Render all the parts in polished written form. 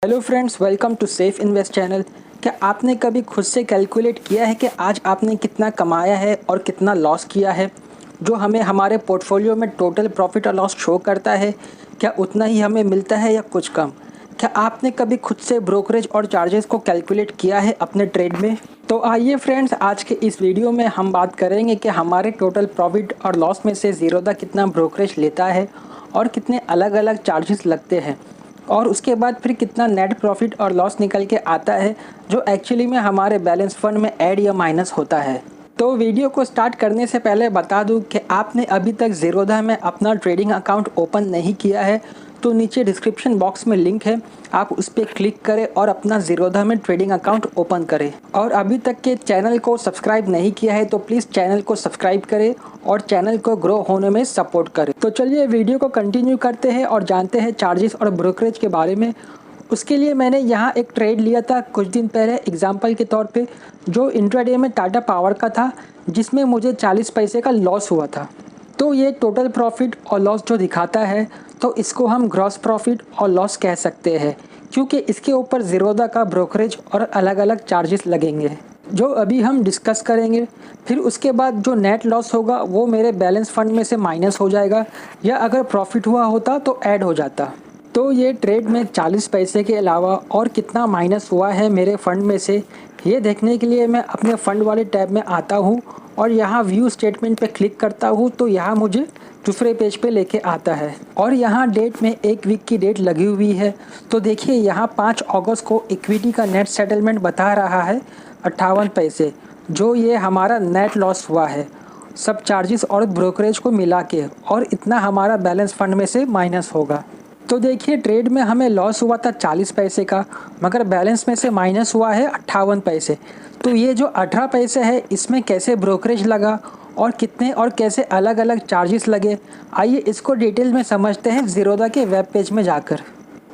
Hello friends, welcome to safe invest channel. क्या आपने कभी खुद से कैलकुलेट किया है कि आज आपने कितना कमाया है और कितना लॉस किया है, जो हमें हमारे पोर्टफोलियो में टोटल प्रॉफिट और लॉस शो करता है? क्या उतना ही हमें मिलता है या कुछ कम? क्या आपने कभी खुद से ब्रोकरेज और चार्जेस को कैलकुलेट किया है अपने ट्रेड में? तो आइए फ्रेंड्स, आज के इस वीडियो में हम बात करेंगे कि हमारे टोटल प्रॉफिट और लॉस में से ज़ीरोधा कितना ब्रोकरेज लेता है और कितने अलग अलग चार्जेस लगते हैं, और उसके बाद फिर कितना नेट प्रॉफिट और लॉस निकल के आता है, जो एक्चुअली में हमारे बैलेंस फंड में ऐड या माइनस होता है। तो वीडियो को स्टार्ट करने से पहले बता दूं कि आपने अभी तक ज़ीरोधा में अपना ट्रेडिंग अकाउंट ओपन नहीं किया है तो नीचे डिस्क्रिप्शन बॉक्स में लिंक है, आप उस पर क्लिक करें और अपना ज़ीरोधा में ट्रेडिंग अकाउंट ओपन करें। और अभी तक के चैनल को सब्सक्राइब नहीं किया है तो प्लीज़ चैनल को सब्सक्राइब करें और चैनल को ग्रो होने में सपोर्ट करें। तो चलिए वीडियो को कंटिन्यू करते हैं और जानते हैं चार्जेस और ब्रोकरेज के बारे में। उसके लिए मैंने यहाँ एक ट्रेड लिया था कुछ दिन पहले एग्जाम्पल के तौर पे, जो इंट्राडे में टाटा पावर का था, जिसमें मुझे 40 पैसे का लॉस हुआ था। तो ये टोटल प्रॉफिट और लॉस जो दिखाता है, तो इसको हम ग्रॉस प्रॉफिट और लॉस कह सकते हैं, क्योंकि इसके ऊपर ज़ीरोधा का ब्रोकरेज और अलग अलग चार्जेस लगेंगे, जो अभी हम डिस्कस करेंगे। फिर उसके बाद जो नेट लॉस होगा वो मेरे बैलेंस फंड में से माइनस हो जाएगा, या अगर प्रॉफिट हुआ होता तो ऐड हो जाता। तो ये ट्रेड में 40 पैसे के अलावा और कितना माइनस हुआ है मेरे फ़ंड में से, ये देखने के लिए मैं अपने फ़ंड वाले टैब में आता हूँ और यहाँ व्यू स्टेटमेंट पे क्लिक करता हूँ, तो यहाँ मुझे दूसरे पेज पे लेके आता है और यहाँ डेट में एक वीक की डेट लगी हुई है। तो देखिए यहाँ 5 अगस्त को इक्विटी का नेट सेटलमेंट बता रहा है 58 पैसे, जो ये हमारा नेट लॉस हुआ है सब चार्जेस और ब्रोकरेज को मिला के, और इतना हमारा बैलेंस फंड में से माइनस होगा। तो देखिए ट्रेड में हमें लॉस हुआ था 40 पैसे का, मगर बैलेंस में से माइनस हुआ है 58 पैसे। तो ये जो 18 पैसे है इसमें कैसे ब्रोकरेज लगा और कितने और कैसे अलग अलग चार्जेस लगे, आइए इसको डिटेल में समझते हैं ज़ीरोधा के वेब पेज में जाकर।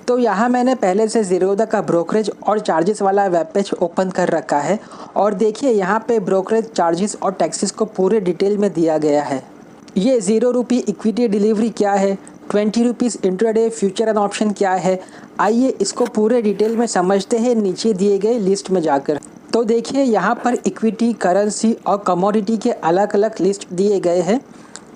तो यहाँ मैंने पहले से ज़ीरोधा का ब्रोकरेज और चार्जेस वाला वेब पेज ओपन कर रखा है, और देखिए यहाँ पे ब्रोकरेज, चार्जेस और टैक्सेस को पूरे डिटेल में दिया गया है। ये 0 रुपये इक्विटी डिलीवरी क्या है, 20 rupees intraday future and option क्या है, आइए इसको पूरे डिटेल में समझते हैं नीचे दिए गए लिस्ट में जाकर। तो देखिए यहाँ पर इक्विटी, करेंसी और कमोडिटी के अलग अलग लिस्ट दिए गए हैं।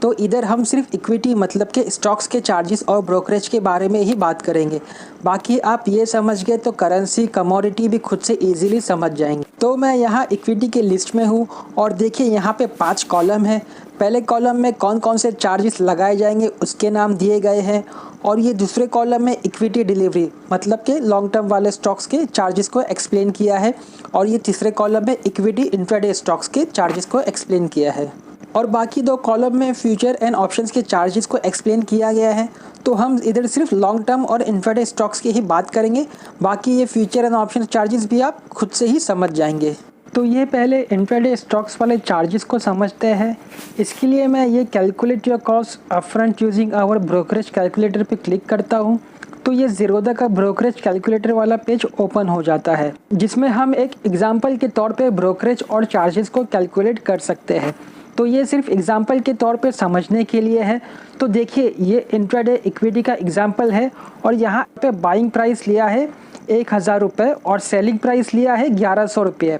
तो इधर हम सिर्फ इक्विटी मतलब के स्टॉक्स के चार्जेस और ब्रोकरेज के बारे में ही बात करेंगे। बाकी आप ये समझ गए तो करेंसी, कमोडिटी भी खुद से इजीली समझ जाएंगे। तो मैं यहाँ इक्विटी के लिस्ट में हूँ और देखिए यहाँ पे 5 कॉलम है। पहले कॉलम में कौन कौन से चार्जेस लगाए जाएंगे उसके नाम दिए गए हैं, और ये दूसरे कॉलम में इक्विटी डिलीवरी मतलब के लॉन्ग टर्म वाले स्टॉक्स के चार्जेस को एक्सप्लेन किया है, और ये तीसरे कॉलम में इक्विटी इंट्राडे स्टॉक्स के चार्जेस को एक्सप्लेन किया है, और बाकी 2 कॉलम में फ्यूचर एंड ऑप्शंस के चार्जेस को एक्सप्लेन किया गया है। तो हम इधर सिर्फ लॉन्ग टर्म और इंट्राडे स्टॉक्स की ही बात करेंगे, बाकी ये फ्यूचर एंड ऑप्शन चार्जेस भी आप खुद से ही समझ जाएंगे। तो ये पहले इंट्राडे स्टॉक्स वाले चार्जेस को समझते हैं। इसके लिए मैं ये calculate your cost upfront using our brokerage calculator पे क्लिक करता हूँ, तो ये ज़ीरोधा का ब्रोकरेज कैलकुलेटर वाला पेज ओपन हो जाता है, जिसमें हम एक एग्जांपल के तौर पे ब्रोकरेज और चार्जेस को कैलकुलेट कर सकते हैं। तो ये सिर्फ एग्जांपल के तौर पे समझने के लिए है। तो देखिए ये इंट्राडे इक्विटी का एग्जांपल है, और यहाँ पे बाइंग प्राइस लिया है 1000 रुपये और सेलिंग प्राइस लिया है 1100 रुपये,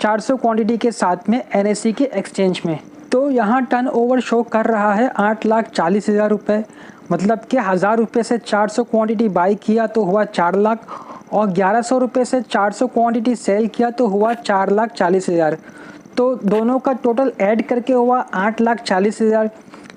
400 क्वांटिटी के साथ में NSE के एक्सचेंज में। तो यहाँ टर्न ओवर शो कर रहा है 8,40,000 रुपये, मतलब कि 1000 रुपये से 400 क्वांटिटी बाई किया तो हुआ 4 लाख, और 1100 रुपये से 400 क्वांटिटी सेल किया तो हुआ 4,40,000। तो दोनों का टोटल ऐड करके हुआ 8,40,000।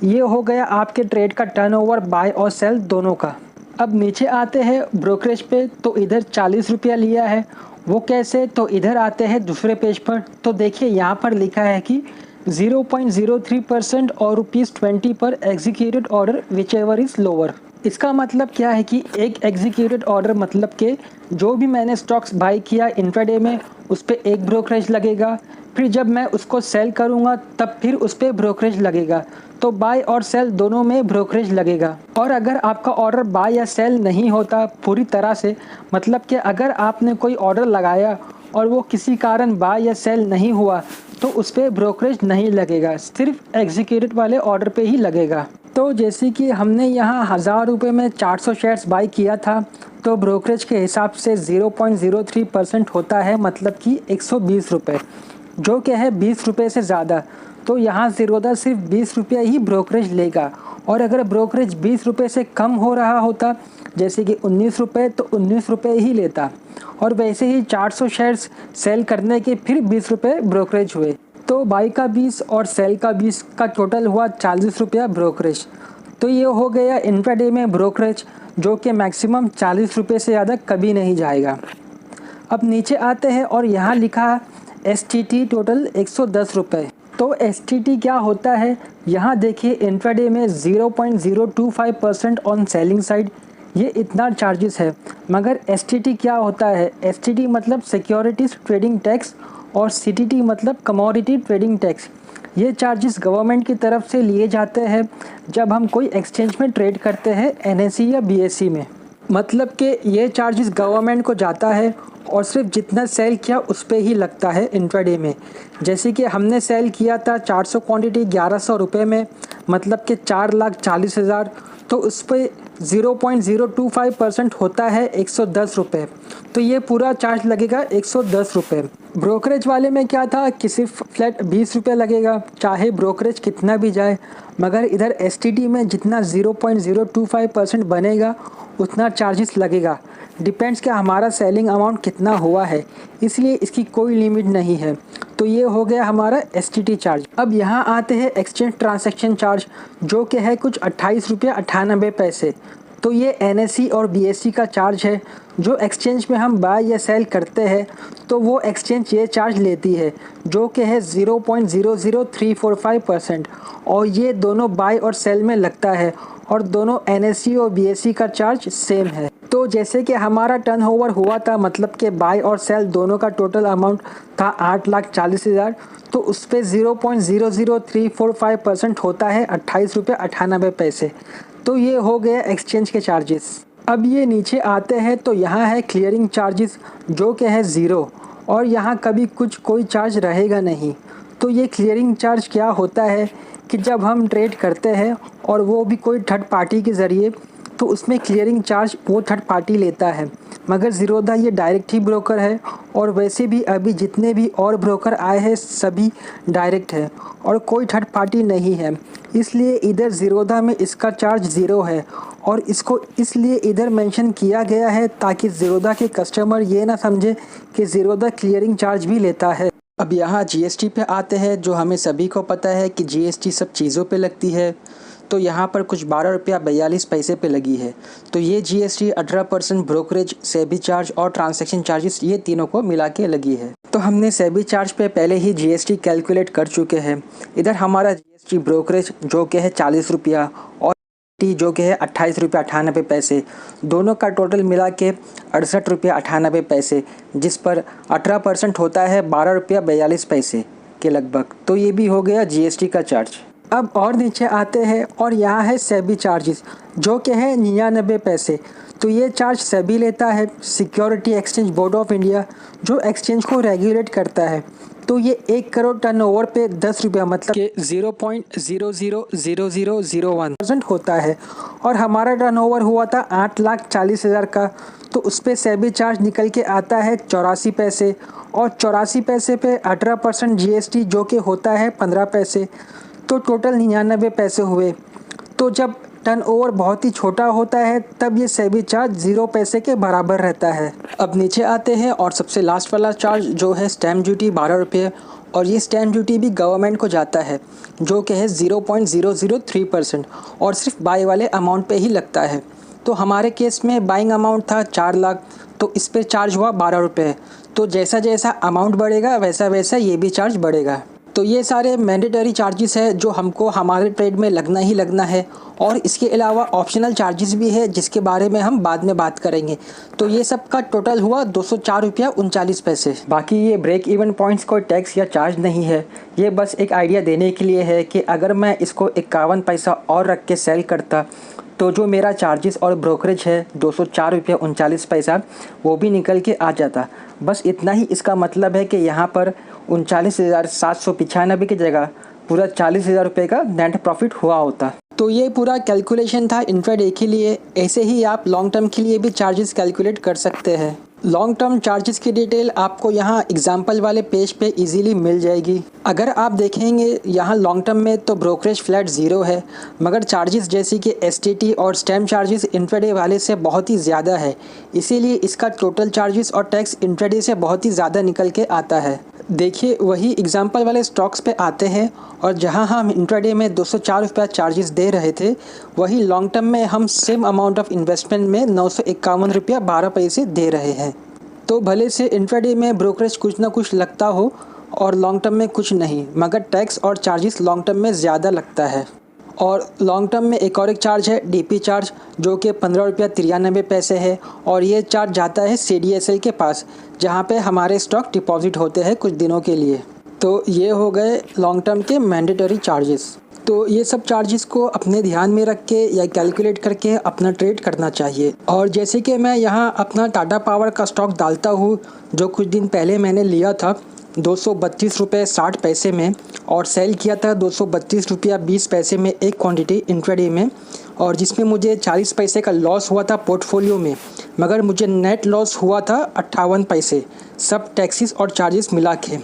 ये हो गया आपके ट्रेड का टर्नओवर बाय और सेल दोनों का। अब नीचे आते हैं ब्रोकरेज पे, तो इधर 40 रुपया लिया है, वो कैसे, तो इधर आते हैं दूसरे पेज पर। तो देखिए यहाँ पर लिखा है कि 0.03% और ₹20 पर executed order which ever is lower. इसका मतलब क्या है कि एक एग्जीक्यूटेड ऑर्डर मतलब कि जो भी मैंने स्टॉक्स बाई किया इंट्राडे में उस पर एक ब्रोकरेज लगेगा, फिर जब मैं उसको सेल करूंगा तब फिर उस पर ब्रोकरेज लगेगा। तो बाय और सेल दोनों में ब्रोकरेज लगेगा। और अगर आपका ऑर्डर बाय या सेल नहीं होता पूरी तरह से, मतलब कि अगर आपने कोई ऑर्डर लगाया और वो किसी कारण बाय या सेल नहीं हुआ, तो उस पर ब्रोकरेज नहीं लगेगा, सिर्फ एग्जीक्यूटेड वाले ऑर्डर पे ही लगेगा। तो जैसे कि हमने यहाँ 1000 रुपये में 400 शेयर्स बाई किया था, तो ब्रोकरेज के हिसाब से 0.03% होता है, मतलब कि 120 रुपये, जो कि है 20 रुपये से ज़्यादा। तो यहाँ ज़ीरोधा सिर्फ 20 रुपये ही ब्रोकरेज लेगा, और अगर ब्रोकरेज 20 रुपये से कम हो रहा होता, जैसे कि 19 रुपये, तो 19 रुपये ही लेता। और वैसे ही 400 शेयर्स सेल करने के फिर 20 रुपये ब्रोकरेज हुए, तो बाई का 20 और सेल का 20 का टोटल हुआ 40 रुपया ब्रोकरेज। तो ये हो गया इंट्राडे में ब्रोकरेज, जो कि मैक्सिमम 40 रुपये से ज़्यादा कभी नहीं जाएगा। अब नीचे आते हैं और यहाँ लिखा STT टोटल 110 रुपये। तो STT क्या होता है, यहाँ देखिए इंट्राडे में 0.025% ऑन सेलिंग साइड, ये इतना चार्जेस है। मगर STT क्या होता है, STT मतलब सिक्योरिटीज़ ट्रेडिंग टैक्स, और CTT मतलब कमोडिटी ट्रेडिंग टैक्स। ये चार्जेस गवर्नमेंट की तरफ से लिए जाते हैं जब हम कोई एक्सचेंज में ट्रेड करते हैं, NSE या BSE में। मतलब कि ये चार्जेस गवर्नमेंट को जाता है, और सिर्फ जितना सेल किया उस पे ही लगता है इंट्राडे में। जैसे कि हमने सेल किया था 400 क्वांटिटी 1100 रुपये में, मतलब कि 4,40,000, तो उस पर 0.025% होता है 110 रुपये। तो ये पूरा चार्ज लगेगा 110 रुपये। ब्रोकरेज वाले में क्या था कि सिर्फ फ्लैट 20 रुपये लगेगा, चाहे ब्रोकरेज कितना भी जाए। मगर इधर STT में जितना 0.025% बनेगा उतना चार्जेस लगेगा। डिपेंड्स कि हमारा सेलिंग अमाउंट कितना हुआ है, इसलिए इसकी कोई लिमिट नहीं है। तो ये हो गया हमारा STT चार्ज। अब यहाँ आते हैं एक्सचेंज ट्रांजैक्शन चार्ज, जो कि है कुछ 28 रुपये 98 पैसे। तो ये NSE और BSE का चार्ज है। जो एक्सचेंज में हम बाय या सेल करते हैं, तो वो एक्सचेंज ये चार्ज लेती है, जो कि है 0.00345%, और ये दोनों बाय और सेल में लगता है, और दोनों NSE और BSE का चार्ज सेम है। तो जैसे कि हमारा टर्नओवर हुआ था, मतलब कि बाय और सेल दोनों का टोटल अमाउंट था 8,40,000, तो उस पर 0.00345% होता है 28 रुपये 98 पैसे। तो ये हो गया एक्सचेंज के चार्जेस। अब ये नीचे आते हैं तो यहाँ है क्लियरिंग चार्जेस, जो कि है 0, और यहाँ कभी कोई चार्ज रहेगा नहीं। तो ये क्लियरिंग चार्ज क्या होता है कि जब हम ट्रेड करते हैं और वो भी कोई थर्ड पार्टी के ज़रिए, तो उसमें क्लियरिंग चार्ज वो थर्ड पार्टी लेता है। मगर ज़ीरोधा ये डायरेक्ट ही ब्रोकर है, और वैसे भी अभी जितने भी और ब्रोकर आए हैं सभी डायरेक्ट है और कोई थर्ड पार्टी नहीं है। इसलिए इधर ज़ीरोधा में इसका चार्ज 0 है, और इसको इसलिए इधर मेंशन किया गया है ताकि ज़ीरोधा के कस्टमर ये ना समझे कि ज़ीरोधा क्लियरिंग चार्ज भी लेता है। अब यहाँ GST पे आते हैं, जो हमें सभी को पता है कि GST सब चीज़ों पे लगती है। तो यहाँ पर कुछ 12 रुपया 42 पैसे पे लगी है। तो ये GST 18% ब्रोकरेज, सेबी चार्ज और ट्रांजैक्शन चार्जेस, ये तीनों को मिला के लगी है। तो हमने सेबी चार्ज पे पहले ही GST कैलकुलेट कर चुके हैं। इधर हमारा GST ब्रोकरेज जो कि है 40 रुपया, और जो कि है 28 रुपया 98 पैसे, दोनों का टोटल मिला के 68 रुपया 98 पैसे, जिस पर 18% होता है 12 रुपया 42 पैसे के लगभग। तो ये भी हो गया GST का चार्ज। अब और नीचे आते हैं और यहाँ है सेबी चार्जेस, जो कि है 99 पैसे। तो ये चार्ज सेबी लेता है, security exchange board of India, जो एक्सचेंज को रेगुलेट करता है। तो ये 1 करोड़ टर्नओवर पे 10 रुपया, मतलब कि 0.000001% होता है। और हमारा टर्नओवर हुआ था 8,40,000 का, तो उस पर सेबी चार्ज निकल के आता है 84 पैसे, और 84 पैसे पे 18% GST जो कि होता है 15 पैसे, तो टोटल 99 पैसे हुए। तो जब टर्नओवर बहुत ही छोटा होता है तब ये सेबी चार्ज 0 पैसे के बराबर रहता है। अब नीचे आते हैं और सबसे लास्ट वाला चार्ज जो है स्टैम्प ड्यूटी 12 रुपये, और ये स्टैम्प ड्यूटी भी गवर्नमेंट को जाता है, जो कि है 0.003%, और सिर्फ बाई वाले अमाउंट पे ही लगता है। तो हमारे केस में बाइंग अमाउंट था 4 लाख, तो इस पर चार्ज हुआ 12 रुपये। तो जैसा जैसा अमाउंट बढ़ेगा वैसा वैसा ये भी चार्ज बढ़ेगा। तो ये सारे मैंडेटरी चार्जेस है जो हमको हमारे ट्रेड में लगना ही लगना है, और इसके अलावा ऑप्शनल चार्जेस भी है जिसके बारे में हम बाद में बात करेंगे। तो ये सब का टोटल हुआ 204 रुपया 39 पैसे। बाकी ये ब्रेक इवन पॉइंट्स कोई टैक्स या चार्ज नहीं है, ये बस एक आइडिया देने के लिए है कि अगर मैं इसको 51 पैसा और रख के सेल करता तो जो मेरा चार्जेस और ब्रोकरेज है 204 रुपया 39 पैसा, वो भी निकल के आ जाता। बस इतना ही इसका मतलब है कि यहाँ पर 39,795 की जगह पूरा 40,000 रुपये का नेट प्रॉफिट हुआ होता। तो ये पूरा कैलकुलेशन था इंट्राडे के लिए। ऐसे ही आप लॉन्ग टर्म के लिए भी चार्जेस कैलकुलेट कर सकते हैं। लॉन्ग टर्म चार्जेस की डिटेल आपको यहाँ एग्जाम्पल वाले पेज पे इजीली मिल जाएगी। अगर आप देखेंगे यहाँ लॉन्ग टर्म में तो ब्रोकरेज फ्लैट ज़ीरो है, मगर चार्जेस जैसे कि एसटीटी और स्टैम्प चार्जेस इंट्राडे वाले से बहुत ही ज़्यादा है। इसीलिए इसका टोटल चार्जेस और टैक्स इंट्राडे से बहुत ही ज़्यादा निकल के आता है। देखिए, वही एग्जाम्पल वाले स्टॉक्स पे आते हैं और जहां हम इंट्राडे में 204 रुपया चार्जेस दे रहे थे, वही लॉन्ग टर्म में हम सेम अमाउंट ऑफ इन्वेस्टमेंट में 951 रुपया 12 पैसे दे रहे हैं। तो भले से इंट्राडे में ब्रोकरेज कुछ ना कुछ लगता हो और लॉन्ग टर्म में कुछ नहीं, मगर टैक्स और चार्जेस लॉन्ग टर्म में ज़्यादा लगता है। और लॉन्ग टर्म में एक और एक चार्ज है डीपी चार्ज, जो कि 15 रुपया 93 पैसे है, और ये चार्ज जाता है CDSL के पास, जहाँ पे हमारे स्टॉक डिपॉजिट होते हैं कुछ दिनों के लिए। तो ये हो गए लॉन्ग टर्म के मैंडेटरी चार्जेस। तो ये सब चार्जेस को अपने ध्यान में रख के या कैलकुलेट करके अपना ट्रेड करना चाहिए। और जैसे कि मैं यहाँ अपना टाटा पावर का स्टॉक डालता हूँ, जो कुछ दिन पहले मैंने लिया था 232 रुपये 60 पैसे में, और सेल किया था 232 रुपया 20 पैसे में एक क्वांटिटी इंट्राडे में, और जिसमें मुझे 40 पैसे का लॉस हुआ था पोर्टफोलियो में, मगर मुझे नेट लॉस हुआ था 58 पैसे, सब टैक्सेस और चार्जेस मिला के।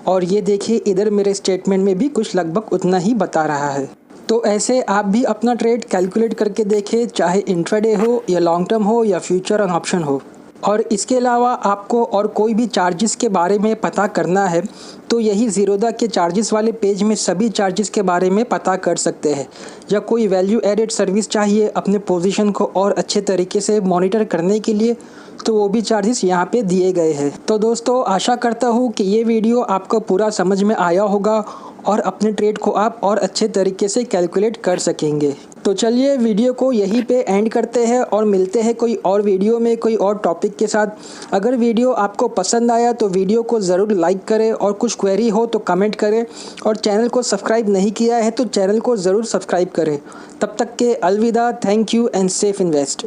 और ये देखिए, इधर मेरे स्टेटमेंट में भी कुछ लगभग उतना ही बता रहा है। तो ऐसे आप भी अपना ट्रेड कैलकुलेट करके देखें, चाहे इंट्राडे हो या लॉन्ग टर्म हो या फ्यूचर और ऑप्शन हो। और इसके अलावा आपको और कोई भी चार्जेस के बारे में पता करना है तो यही ज़ीरोधा के चार्जेस वाले पेज में सभी चार्जेस के बारे में पता कर सकते हैं। या कोई वैल्यू एडेड सर्विस चाहिए अपने पोजीशन को और अच्छे तरीके से मॉनिटर करने के लिए, तो वो भी चार्जेस यहाँ पे दिए गए हैं। तो दोस्तों, आशा करता हूँ कि ये वीडियो आपको पूरा समझ में आया होगा और अपने ट्रेड को आप और अच्छे तरीके से कैलकुलेट कर सकेंगे। तो चलिए वीडियो को यहीं पे एंड करते हैं और मिलते हैं कोई और वीडियो में कोई और टॉपिक के साथ। अगर वीडियो आपको पसंद आया तो वीडियो को ज़रूर लाइक करें, और कुछ क्वेरी हो तो कमेंट करें, और चैनल को सब्सक्राइब नहीं किया है तो चैनल को ज़रूर सब्सक्राइब करें। तब तक के अलविदा, thank you and safe invest.